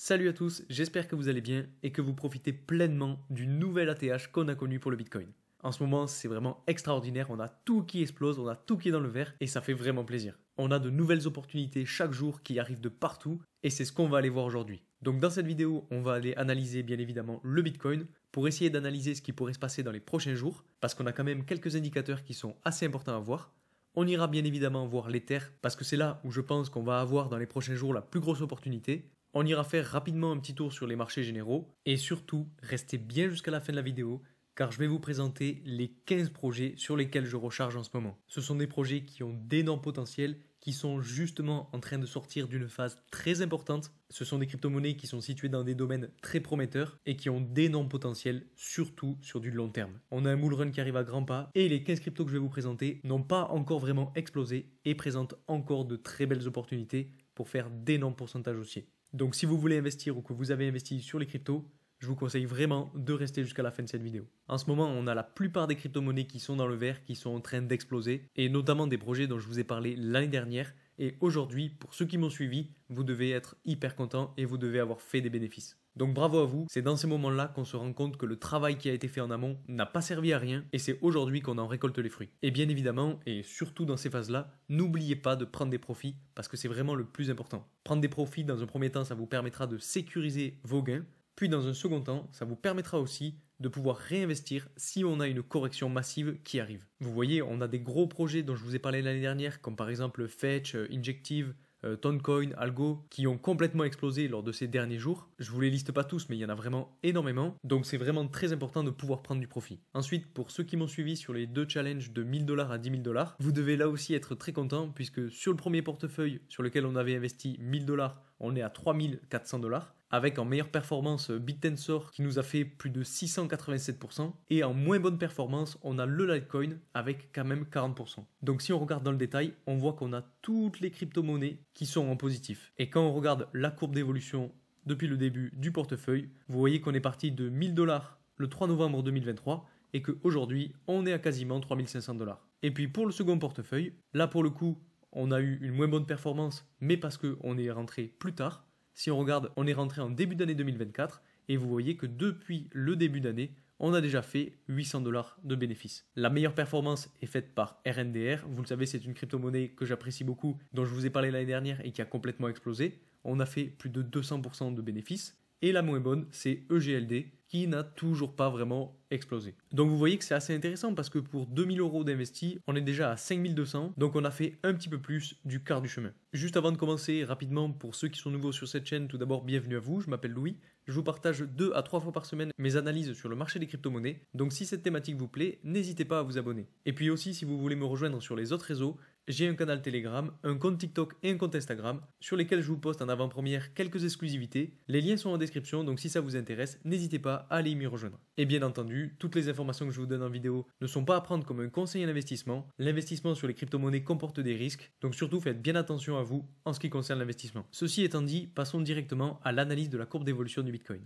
Salut à tous, j'espère que vous allez bien et que vous profitez pleinement du nouvel ATH qu'on a connu pour le Bitcoin. En ce moment, c'est vraiment extraordinaire, on a tout qui explose, on a tout qui est dans le vert et ça fait vraiment plaisir. On a de nouvelles opportunités chaque jour qui arrivent de partout et c'est ce qu'on va aller voir aujourd'hui. Donc dans cette vidéo, on va aller analyser bien évidemment le Bitcoin pour essayer d'analyser ce qui pourrait se passer dans les prochains jours parce qu'on a quand même quelques indicateurs qui sont assez importants à voir. On ira bien évidemment voir l'Ether parce que c'est là où je pense qu'on va avoir dans les prochains jours la plus grosse opportunité. On ira faire rapidement un petit tour sur les marchés généraux et surtout, restez bien jusqu'à la fin de la vidéo car je vais vous présenter les 15 projets sur lesquels je recharge en ce moment. Ce sont des projets qui ont d'énormes potentiels, qui sont justement en train de sortir d'une phase très importante. Ce sont des crypto-monnaies qui sont situées dans des domaines très prometteurs et qui ont d'énormes potentiels, surtout sur du long terme. On a un bull run qui arrive à grands pas et les 15 cryptos que je vais vous présenter n'ont pas encore vraiment explosé et présentent encore de très belles opportunités pour faire d'énormes pourcentages haussiers. Donc si vous voulez investir ou que vous avez investi sur les cryptos, je vous conseille vraiment de rester jusqu'à la fin de cette vidéo. En ce moment, on a la plupart des crypto-monnaies qui sont dans le vert, qui sont en train d'exploser, et notamment des projets dont je vous ai parlé l'année dernière. Et aujourd'hui, pour ceux qui m'ont suivi, vous devez être hyper contents et vous devez avoir fait des bénéfices. Donc bravo à vous, c'est dans ces moments-là qu'on se rend compte que le travail qui a été fait en amont n'a pas servi à rien et c'est aujourd'hui qu'on en récolte les fruits. Et bien évidemment, et surtout dans ces phases-là, n'oubliez pas de prendre des profits parce que c'est vraiment le plus important. Prendre des profits dans un premier temps, ça vous permettra de sécuriser vos gains. Puis dans un second temps, ça vous permettra aussi de pouvoir réinvestir si on a une correction massive qui arrive. Vous voyez, on a des gros projets dont je vous ai parlé l'année dernière, comme par exemple Fetch, Injective, Toncoin, Algo, qui ont complètement explosé lors de ces derniers jours. Je ne vous les liste pas tous, mais il y en a vraiment énormément. Donc c'est vraiment très important de pouvoir prendre du profit. Ensuite, pour ceux qui m'ont suivi sur les deux challenges de 1000 $ à 10 000 $, vous devez là aussi être très content, puisque sur le premier portefeuille sur lequel on avait investi 1000 $, on est à 3400 $. Avec en meilleure performance BitTensor qui nous a fait plus de 687%. Et en moins bonne performance, on a le Litecoin avec quand même 40%. Donc si on regarde dans le détail, on voit qu'on a toutes les crypto-monnaies qui sont en positif. Et quand on regarde la courbe d'évolution depuis le début du portefeuille, vous voyez qu'on est parti de 1000 $ le 3 novembre 2023 et qu'aujourd'hui, on est à quasiment 3500 $. Et puis pour le second portefeuille, là pour le coup, on a eu une moins bonne performance, mais parce qu'on est rentré plus tard. Si on regarde, on est rentré en début d'année 2024 et vous voyez que depuis le début d'année, on a déjà fait 800 $ de bénéfices. La meilleure performance est faite par RNDR. Vous le savez, c'est une crypto-monnaie que j'apprécie beaucoup, dont je vous ai parlé l'année dernière et qui a complètement explosé. On a fait plus de 200% de bénéfices. Et la moins bonne, c'est EGLD, qui n'a toujours pas vraiment explosé. Donc vous voyez que c'est assez intéressant parce que pour 2000 € d'investis, on est déjà à 5200, donc on a fait un petit peu plus du quart du chemin. Juste avant de commencer, rapidement, pour ceux qui sont nouveaux sur cette chaîne, tout d'abord bienvenue à vous, je m'appelle Louis. Je vous partage 2 à 3 fois par semaine mes analyses sur le marché des crypto-monnaies, donc si cette thématique vous plaît, n'hésitez pas à vous abonner. Et puis aussi, si vous voulez me rejoindre sur les autres réseaux, j'ai un canal Telegram, un compte TikTok et un compte Instagram sur lesquels je vous poste en avant-première quelques exclusivités. Les liens sont en description, donc si ça vous intéresse, n'hésitez pas à aller m'y rejoindre. Et bien entendu, toutes les informations que je vous donne en vidéo ne sont pas à prendre comme un conseil en investissement. L'investissement sur les crypto-monnaies comporte des risques, donc surtout faites bien attention à vous en ce qui concerne l'investissement. Ceci étant dit, passons directement à l'analyse de la courbe d'évolution du Bitcoin.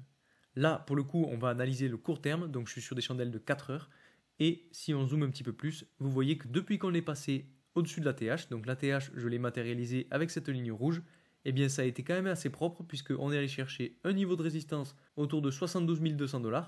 Là, pour le coup, on va analyser le court terme, donc je suis sur des chandelles de 4 heures. Et si on zoome un petit peu plus, vous voyez que depuis qu'on est passé au-dessus de l'ATH, donc l'ATH, je l'ai matérialisé avec cette ligne rouge, eh bien ça a été quand même assez propre puisqu'on est allé chercher un niveau de résistance autour de 72 200 $.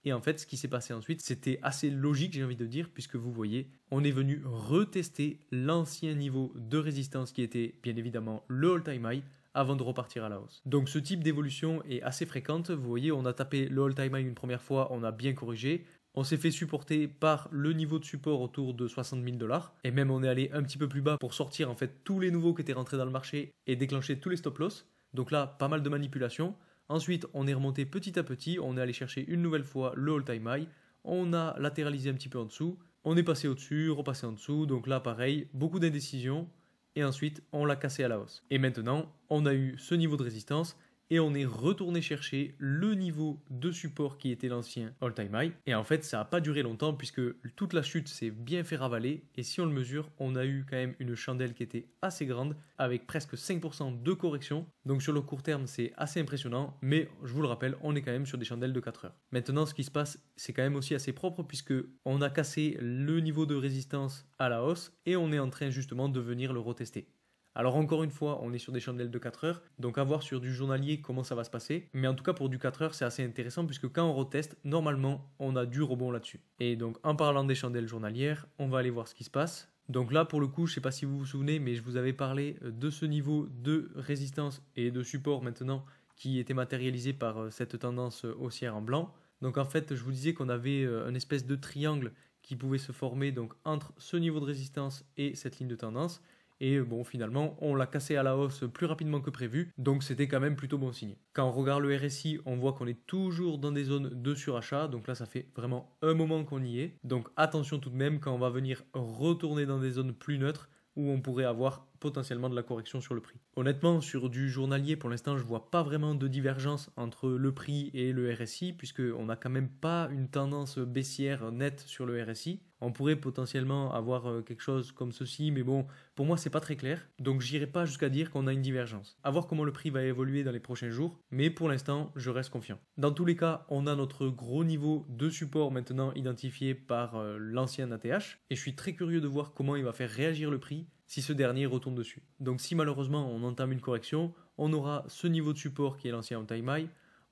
Et en fait, ce qui s'est passé ensuite, c'était assez logique, j'ai envie de dire, puisque vous voyez, on est venu retester l'ancien niveau de résistance qui était bien évidemment le all-time high avant de repartir à la hausse. Donc ce type d'évolution est assez fréquente. Vous voyez, on a tapé le all-time high une première fois, on a bien corrigé. On s'est fait supporter par le niveau de support autour de 60 000 $. Et même on est allé un petit peu plus bas pour sortir en fait tous les nouveaux qui étaient rentrés dans le marché et déclencher tous les stop-loss. Donc là, pas mal de manipulation. Ensuite, on est remonté petit à petit. On est allé chercher une nouvelle fois le all-time high. On a latéralisé un petit peu en dessous. On est passé au-dessus, repassé en dessous. Donc là, pareil, beaucoup d'indécision. Et ensuite, on l'a cassé à la hausse. Et maintenant, on a eu ce niveau de résistance. Et on est retourné chercher le niveau de support qui était l'ancien all-time high. Et en fait, ça n'a pas duré longtemps puisque toute la chute s'est bien fait ravaler. Et si on le mesure, on a eu quand même une chandelle qui était assez grande avec presque 5% de correction. Donc sur le court terme, c'est assez impressionnant. Mais je vous le rappelle, on est quand même sur des chandelles de 4 heures. Maintenant, ce qui se passe, c'est quand même aussi assez propre puisque on a cassé le niveau de résistance à la hausse et on est en train justement de venir le retester. Alors encore une fois, on est sur des chandelles de 4 heures, donc à voir sur du journalier comment ça va se passer. Mais en tout cas pour du 4 heures, c'est assez intéressant puisque quand on reteste, normalement, on a du rebond là-dessus. Et donc en parlant des chandelles journalières, on va aller voir ce qui se passe. Donc là, pour le coup, je ne sais pas si vous vous souvenez, mais je vous avais parlé de ce niveau de résistance et de support maintenant qui était matérialisé par cette tendance haussière en blanc. Donc en fait, je vous disais qu'on avait une espèce de triangle qui pouvait se former donc entre ce niveau de résistance et cette ligne de tendance. Et bon, finalement, on l'a cassé à la hausse plus rapidement que prévu, donc c'était quand même plutôt bon signe. Quand on regarde le RSI, on voit qu'on est toujours dans des zones de surachat, donc là ça fait vraiment un moment qu'on y est. Donc attention tout de même quand on va venir retourner dans des zones plus neutres, où on pourrait avoir potentiellement de la correction sur le prix. Honnêtement, sur du journalier, pour l'instant, je ne vois pas vraiment de divergence entre le prix et le RSI, puisqu'on n'a quand même pas une tendance baissière nette sur le RSI. On pourrait potentiellement avoir quelque chose comme ceci, mais bon, pour moi, c'est pas très clair. Donc, j'irai pas jusqu'à dire qu'on a une divergence. À voir comment le prix va évoluer dans les prochains jours, mais pour l'instant, je reste confiant. Dans tous les cas, on a notre gros niveau de support maintenant identifié par l'ancien ATH, et je suis très curieux de voir comment il va faire réagir le prix si ce dernier retourne dessus. Donc si malheureusement on entame une correction, on aura ce niveau de support qui est l'ancien all-time high,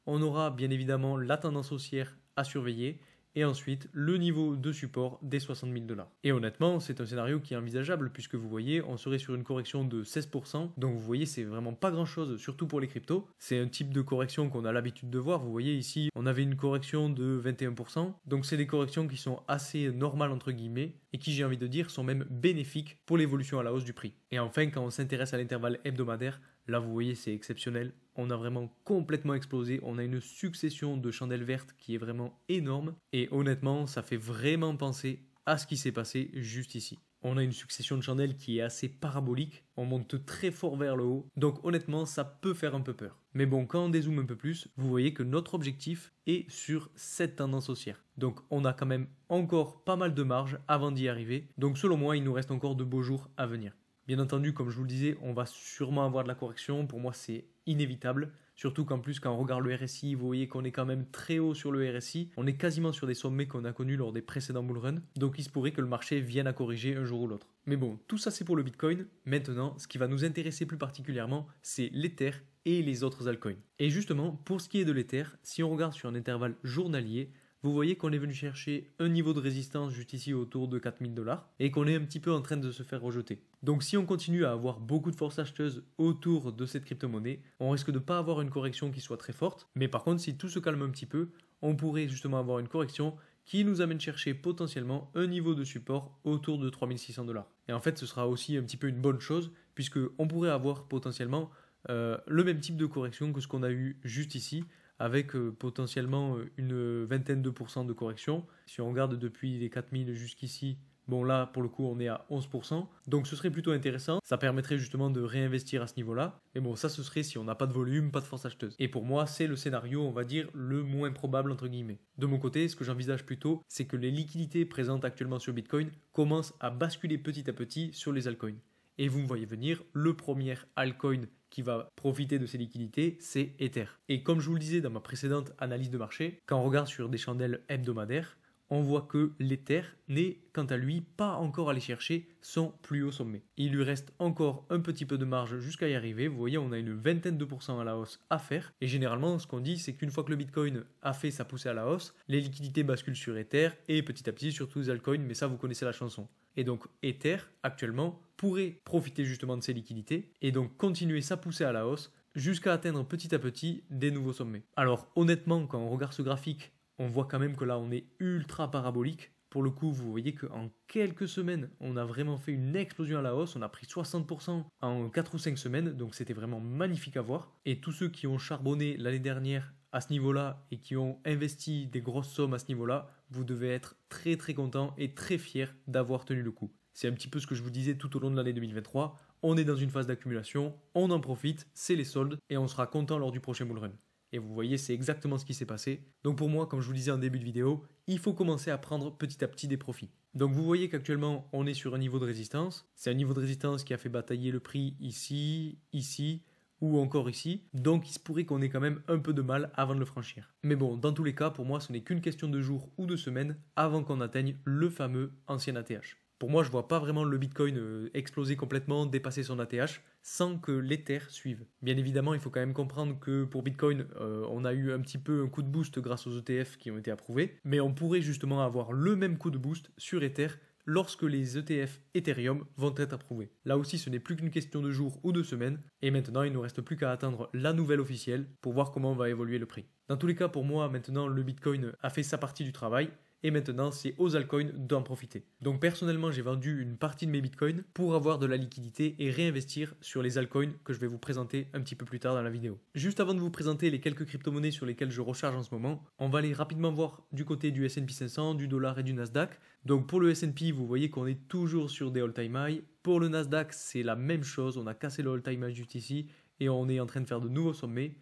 on aura bien évidemment la tendance haussière à surveiller, et ensuite le niveau de support des 60 000 $. Et honnêtement, c'est un scénario qui est envisageable puisque vous voyez, on serait sur une correction de 16%, donc vous voyez, c'est vraiment pas grand chose, surtout pour les cryptos. C'est un type de correction qu'on a l'habitude de voir. Vous voyez ici, on avait une correction de 21%, donc c'est des corrections qui sont assez normales entre guillemets et qui, j'ai envie de dire, sont même bénéfiques pour l'évolution à la hausse du prix. Et enfin, quand on s'intéresse à l'intervalle hebdomadaire, là vous voyez, c'est exceptionnel. On a vraiment complètement explosé. On a une succession de chandelles vertes qui est vraiment énorme. Et honnêtement, ça fait vraiment penser à ce qui s'est passé juste ici. On a une succession de chandelles qui est assez parabolique. On monte très fort vers le haut. Donc honnêtement, ça peut faire un peu peur. Mais bon, quand on dézoome un peu plus, vous voyez que notre objectif est sur cette tendance haussière. Donc on a quand même encore pas mal de marge avant d'y arriver. Donc selon moi, il nous reste encore de beaux jours à venir. Bien entendu, comme je vous le disais, on va sûrement avoir de la correction. Pour moi, c'est inévitable. Surtout qu'en plus, quand on regarde le RSI, vous voyez qu'on est quand même très haut sur le RSI. On est quasiment sur des sommets qu'on a connus lors des précédents bull runs. Donc il se pourrait que le marché vienne à corriger un jour ou l'autre. Mais bon, tout ça c'est pour le Bitcoin. Maintenant, ce qui va nous intéresser plus particulièrement, c'est l'Ether et les autres altcoins. Et justement, pour ce qui est de l'Ether, si on regarde sur un intervalle journalier, vous voyez qu'on est venu chercher un niveau de résistance juste ici autour de 4 000 $ et qu'on est un petit peu en train de se faire rejeter. Donc si on continue à avoir beaucoup de force acheteuse autour de cette crypto-monnaie, on risque de ne pas avoir une correction qui soit très forte. Mais par contre, si tout se calme un petit peu, on pourrait justement avoir une correction qui nous amène chercher potentiellement un niveau de support autour de 3 600 $. Et en fait, ce sera aussi un petit peu une bonne chose puisqu'on pourrait avoir potentiellement le même type de correction que ce qu'on a eu juste ici, avec potentiellement une vingtaine de pourcents de correction. Si on regarde depuis les 4000 jusqu'ici, bon là pour le coup on est à 11%, donc ce serait plutôt intéressant, ça permettrait justement de réinvestir à ce niveau-là, mais bon ça ce serait si on n'a pas de volume, pas de force acheteuse. Et pour moi c'est le scénario on va dire le moins probable entre guillemets. De mon côté, ce que j'envisage plutôt, c'est que les liquidités présentes actuellement sur Bitcoin commencent à basculer petit à petit sur les altcoins. Et vous me voyez venir, le premier altcoin qui va profiter de ces liquidités, c'est Ether. Et comme je vous le disais dans ma précédente analyse de marché, quand on regarde sur des chandelles hebdomadaires, on voit que l'Ether n'est, quant à lui, pas encore allé chercher son plus haut sommet. Il lui reste encore un petit peu de marge jusqu'à y arriver. Vous voyez, on a une vingtaine de pourcents à la hausse à faire. Et généralement, ce qu'on dit, c'est qu'une fois que le Bitcoin a fait sa poussée à la hausse, les liquidités basculent sur Ether et petit à petit sur tous les altcoins, mais ça, vous connaissez la chanson. Et donc, Ether, actuellement, pourrait profiter justement de ces liquidités et donc continuer sa poussée à la hausse jusqu'à atteindre petit à petit des nouveaux sommets. Alors, honnêtement, quand on regarde ce graphique, on voit quand même que là, on est ultra parabolique. Pour le coup, vous voyez qu'en quelques semaines, on a vraiment fait une explosion à la hausse. On a pris 60% en 4 ou 5 semaines. Donc, c'était vraiment magnifique à voir. Et tous ceux qui ont charbonné l'année dernière à ce niveau-là et qui ont investi des grosses sommes à ce niveau-là, vous devez être très très contents et très fiers d'avoir tenu le coup. C'est un petit peu ce que je vous disais tout au long de l'année 2023. On est dans une phase d'accumulation, on en profite, c'est les soldes et on sera content lors du prochain bull run. Et vous voyez, c'est exactement ce qui s'est passé. Donc pour moi, comme je vous le disais en début de vidéo, il faut commencer à prendre petit à petit des profits. Donc vous voyez qu'actuellement, on est sur un niveau de résistance. C'est un niveau de résistance qui a fait batailler le prix ici, ici ou encore ici. Donc il se pourrait qu'on ait quand même un peu de mal avant de le franchir. Mais bon, dans tous les cas, pour moi, ce n'est qu'une question de jours ou de semaines avant qu'on atteigne le fameux ancien ATH. Pour moi, je vois pas vraiment le Bitcoin exploser complètement, dépasser son ATH, sans que l'Ether suive. Bien évidemment, il faut quand même comprendre que pour Bitcoin, on a eu un petit peu un coup de boost grâce aux ETF qui ont été approuvés, mais on pourrait justement avoir le même coup de boost sur Ether lorsque les ETF Ethereum vont être approuvés. Là aussi, ce n'est plus qu'une question de jours ou de semaines, et maintenant, il ne nous reste plus qu'à attendre la nouvelle officielle pour voir comment va évoluer le prix. Dans tous les cas, pour moi, maintenant, le Bitcoin a fait sa partie du travail, et maintenant c'est aux altcoins d'en profiter. Donc personnellement j'ai vendu une partie de mes bitcoins pour avoir de la liquidité et réinvestir sur les altcoins que je vais vous présenter un petit peu plus tard dans la vidéo. Juste avant de vous présenter les quelques crypto-monnaies sur lesquelles je recharge en ce moment, on va aller rapidement voir du côté du S&P 500, du dollar et du Nasdaq. Donc pour le S&P, vous voyez qu'on est toujours sur des all-time high. Pour le Nasdaq, c'est la même chose, on a cassé le all-time high juste ici et on est en train de faire de nouveaux sommets.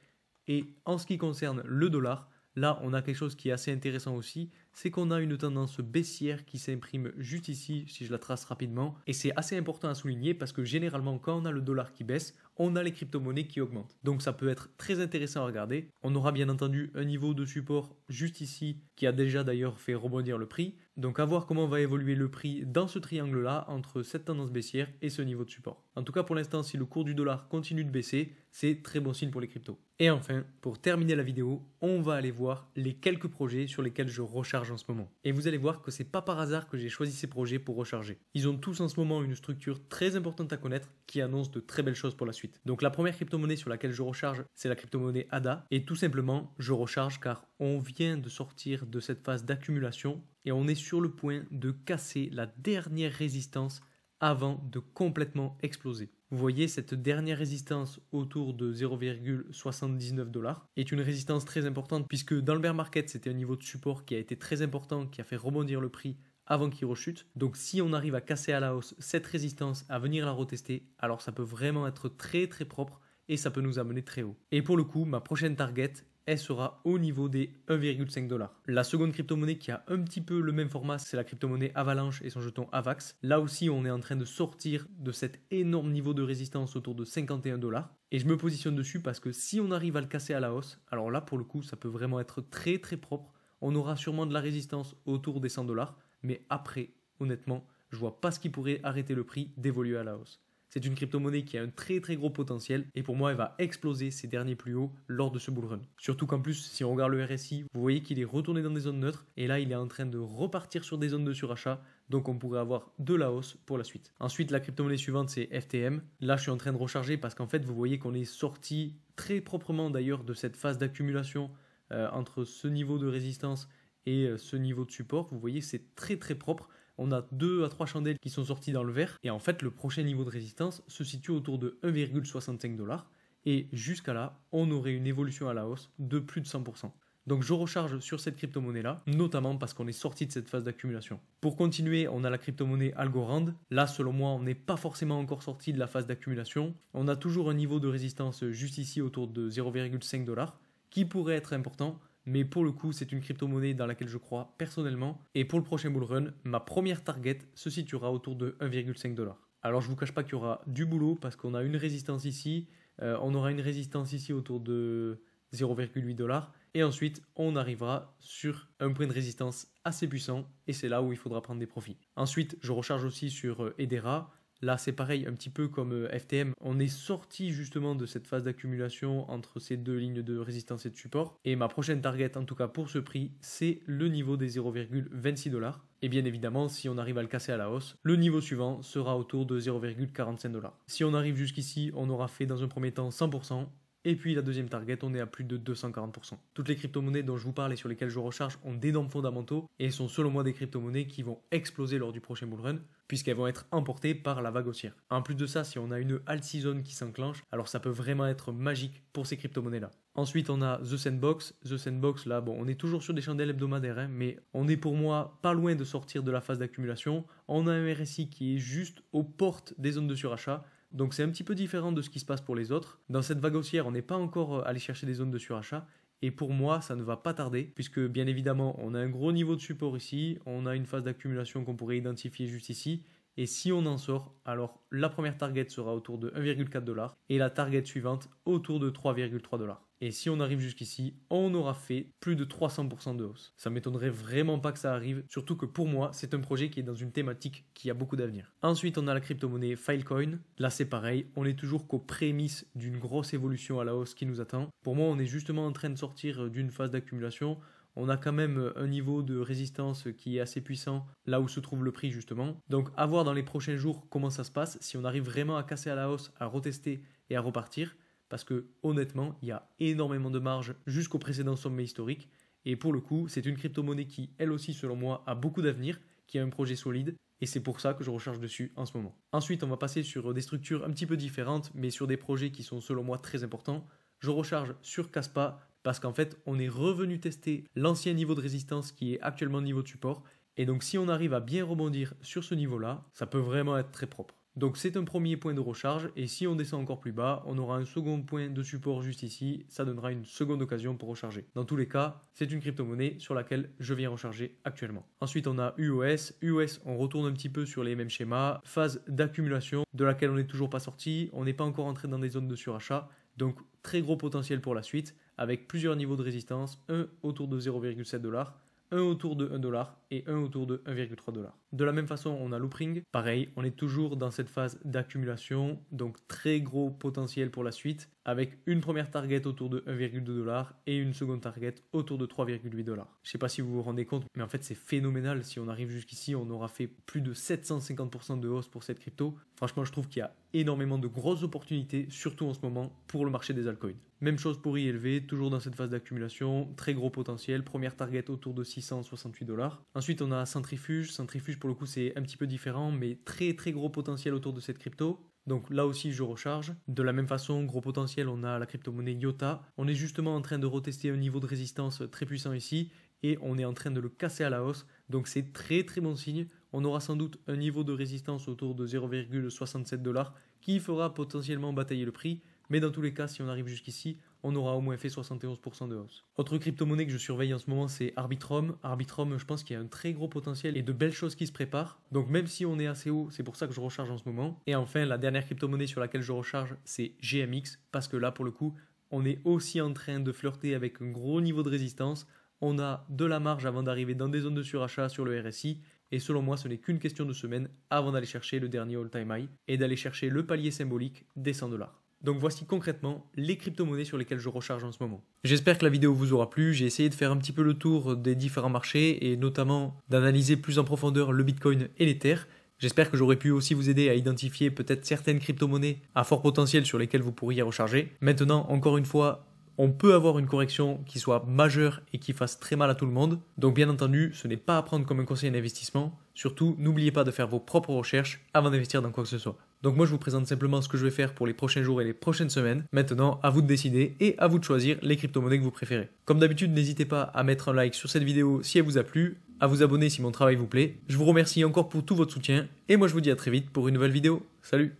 Et en ce qui concerne le dollar, là, on a quelque chose qui est assez intéressant aussi, c'est qu'on a une tendance baissière qui s'imprime juste ici, si je la trace rapidement. Et c'est assez important à souligner parce que généralement, quand on a le dollar qui baisse, on a les crypto-monnaies qui augmentent. Donc ça peut être très intéressant à regarder. On aura bien entendu un niveau de support juste ici, qui a déjà d'ailleurs fait rebondir le prix. Donc à voir comment va évoluer le prix dans ce triangle-là, entre cette tendance baissière et ce niveau de support. En tout cas, pour l'instant, si le cours du dollar continue de baisser, c'est très bon signe pour les cryptos. Et enfin, pour terminer la vidéo, on va aller voir les quelques projets sur lesquels je recharge en ce moment. Et vous allez voir que c'est pas par hasard que j'ai choisi ces projets pour recharger. Ils ont tous en ce moment une structure très importante à connaître qui annonce de très belles choses pour la suite. Donc la première crypto-monnaie sur laquelle je recharge, c'est la crypto-monnaie ADA. Et tout simplement, je recharge car on vient de sortir de cette phase d'accumulation et on est sur le point de casser la dernière résistance avant de complètement exploser. Vous voyez, cette dernière résistance autour de 0,79$ est une résistance très importante puisque dans le bear market, c'était un niveau de support qui a été très important, qui a fait rebondir le prix avant qu'il rechute. Donc si on arrive à casser à la hausse cette résistance, à venir la retester, alors ça peut vraiment être très très propre et ça peut nous amener très haut. Et pour le coup, ma prochaine target, elle sera au niveau des 1,5$. La seconde crypto-monnaie qui a un petit peu le même format, c'est la crypto-monnaie Avalanche et son jeton AVAX. Là aussi, on est en train de sortir de cet énorme niveau de résistance autour de 51$. Et je me positionne dessus parce que si on arrive à le casser à la hausse, alors là, pour le coup, ça peut vraiment être très très propre. On aura sûrement de la résistance autour des 100$, mais après, honnêtement, je vois pas ce qui pourrait arrêter le prix d'évoluer à la hausse. C'est une crypto-monnaie qui a un très très gros potentiel et pour moi elle va exploser ses derniers plus hauts lors de ce bull run. Surtout qu'en plus si on regarde le RSI, vous voyez qu'il est retourné dans des zones neutres et là il est en train de repartir sur des zones de surachat, donc on pourrait avoir de la hausse pour la suite. Ensuite la crypto-monnaie suivante c'est FTM. Là je suis en train de recharger parce qu'en fait vous voyez qu'on est sorti très proprement d'ailleurs de cette phase d'accumulation entre ce niveau de résistance et ce niveau de support. Vous voyez c'est très très propre. On a 2 à 3 chandelles qui sont sorties dans le vert. Et en fait, le prochain niveau de résistance se situe autour de 1,65$. Et jusqu'à là, on aurait une évolution à la hausse de plus de 100%. Donc je recharge sur cette crypto-monnaie-là, notamment parce qu'on est sorti de cette phase d'accumulation. Pour continuer, on a la crypto-monnaie Algorand. Là, selon moi, on n'est pas forcément encore sorti de la phase d'accumulation. On a toujours un niveau de résistance juste ici autour de 0,5$, qui pourrait être important. Mais pour le coup, c'est une crypto-monnaie dans laquelle je crois personnellement. Et pour le prochain bull run, ma première target se situera autour de 1,5$. Alors je ne vous cache pas qu'il y aura du boulot parce qu'on a une résistance ici, on aura une résistance ici autour de 0,8$. Et ensuite, on arrivera sur un point de résistance assez puissant et c'est là où il faudra prendre des profits. Ensuite, je recharge aussi sur Hedera. Là, c'est pareil, un petit peu comme FTM. On est sorti justement de cette phase d'accumulation entre ces deux lignes de résistance et de support. Et ma prochaine target, en tout cas pour ce prix, c'est le niveau des 0,26$. Et bien évidemment, si on arrive à le casser à la hausse, le niveau suivant sera autour de 0,45$. Si on arrive jusqu'ici, on aura fait dans un premier temps 100%. Et puis la deuxième target, on est à plus de 240%. Toutes les crypto-monnaies dont je vous parle et sur lesquelles je recharge ont d'énormes fondamentaux et sont selon moi des crypto-monnaies qui vont exploser lors du prochain bull run puisqu'elles vont être emportées par la vague haussière. En plus de ça, si on a une alt season qui s'enclenche, alors ça peut vraiment être magique pour ces crypto-monnaies-là. Ensuite, on a The Sandbox. The Sandbox, là, bon, on est toujours sur des chandelles hebdomadaires, hein, mais on est pour moi pas loin de sortir de la phase d'accumulation. On a un RSI qui est juste aux portes des zones de surachat. Donc c'est un petit peu différent de ce qui se passe pour les autres. Dans cette vague haussière, on n'est pas encore allé chercher des zones de surachat. Et pour moi, ça ne va pas tarder, puisque bien évidemment, on a un gros niveau de support ici, on a une phase d'accumulation qu'on pourrait identifier juste ici. Et si on en sort, alors la première target sera autour de 1,4$ et la target suivante autour de 3,3$. Et si on arrive jusqu'ici, on aura fait plus de 300% de hausse. Ça m'étonnerait vraiment pas que ça arrive, surtout que pour moi, c'est un projet qui est dans une thématique qui a beaucoup d'avenir. Ensuite, on a la crypto-monnaie Filecoin. Là, c'est pareil, on est toujours qu'aux prémices d'une grosse évolution à la hausse qui nous attend. Pour moi, on est justement en train de sortir d'une phase d'accumulation. On a quand même un niveau de résistance qui est assez puissant là où se trouve le prix justement. Donc à voir dans les prochains jours comment ça se passe, si on arrive vraiment à casser à la hausse, à retester et à repartir. Parce que honnêtement, il y a énormément de marge jusqu'au précédent sommet historique. Et pour le coup, c'est une crypto-monnaie qui, elle aussi, selon moi, a beaucoup d'avenir, qui a un projet solide. Et c'est pour ça que je recharge dessus en ce moment. Ensuite, on va passer sur des structures un petit peu différentes, mais sur des projets qui sont selon moi très importants. Je recharge sur Kaspa parce qu'en fait, on est revenu tester l'ancien niveau de résistance qui est actuellement le niveau de support. Et donc, si on arrive à bien rebondir sur ce niveau-là, ça peut vraiment être très propre. Donc c'est un premier point de recharge et si on descend encore plus bas, on aura un second point de support juste ici, ça donnera une seconde occasion pour recharger. Dans tous les cas, c'est une crypto-monnaie sur laquelle je viens recharger actuellement. Ensuite on a UOS. UOS, on retourne un petit peu sur les mêmes schémas, phase d'accumulation de laquelle on n'est toujours pas sorti, on n'est pas encore entré dans des zones de surachat, donc très gros potentiel pour la suite avec plusieurs niveaux de résistance, un autour de 0,7$, un autour de 1$ et un autour de 1,3$. De la même façon, on a Loopring. Pareil, on est toujours dans cette phase d'accumulation, donc très gros potentiel pour la suite, avec une première target autour de 1,2$ et une seconde target autour de 3,8$. Je ne sais pas si vous vous rendez compte, mais en fait c'est phénoménal. Si on arrive jusqu'ici, on aura fait plus de 750% de hausse pour cette crypto. Franchement, je trouve qu'il y a énormément de grosses opportunités, surtout en ce moment, pour le marché des altcoins. Même chose pour ILV, toujours dans cette phase d'accumulation, très gros potentiel, première target autour de 668$. Ensuite, on a Centrifuge. Centrifuge, pour le coup, c'est un petit peu différent, mais très gros potentiel autour de cette crypto. Donc là aussi, je recharge. De la même façon, gros potentiel, on a la crypto-monnaie IOTA. On est justement en train de retester un niveau de résistance très puissant ici et on est en train de le casser à la hausse. Donc c'est très bon signe. On aura sans doute un niveau de résistance autour de 0,67$ qui fera potentiellement batailler le prix. Mais dans tous les cas, si on arrive jusqu'ici, on aura au moins fait 71% de hausse. Autre crypto-monnaie que je surveille en ce moment, c'est Arbitrum. Arbitrum, je pense qu'il y a un très gros potentiel et de belles choses qui se préparent. Donc même si on est assez haut, c'est pour ça que je recharge en ce moment. Et enfin, la dernière crypto-monnaie sur laquelle je recharge, c'est GMX. Parce que là, pour le coup, on est aussi en train de flirter avec un gros niveau de résistance. On a de la marge avant d'arriver dans des zones de surachat sur le RSI. Et selon moi, ce n'est qu'une question de semaine avant d'aller chercher le dernier all-time high et d'aller chercher le palier symbolique des 100$. Donc voici concrètement les crypto-monnaies sur lesquelles je recharge en ce moment. J'espère que la vidéo vous aura plu. J'ai essayé de faire un petit peu le tour des différents marchés et notamment d'analyser plus en profondeur le Bitcoin et l'Ether. J'espère que j'aurais pu aussi vous aider à identifier peut-être certaines crypto-monnaies à fort potentiel sur lesquelles vous pourriez recharger. Maintenant, encore une fois, on peut avoir une correction qui soit majeure et qui fasse très mal à tout le monde. Donc bien entendu, ce n'est pas à prendre comme un conseil d'investissement. Surtout, n'oubliez pas de faire vos propres recherches avant d'investir dans quoi que ce soit. Donc moi, je vous présente simplement ce que je vais faire pour les prochains jours et les prochaines semaines. Maintenant, à vous de décider et à vous de choisir les crypto-monnaies que vous préférez. Comme d'habitude, n'hésitez pas à mettre un like sur cette vidéo si elle vous a plu, à vous abonner si mon travail vous plaît. Je vous remercie encore pour tout votre soutien et moi je vous dis à très vite pour une nouvelle vidéo. Salut!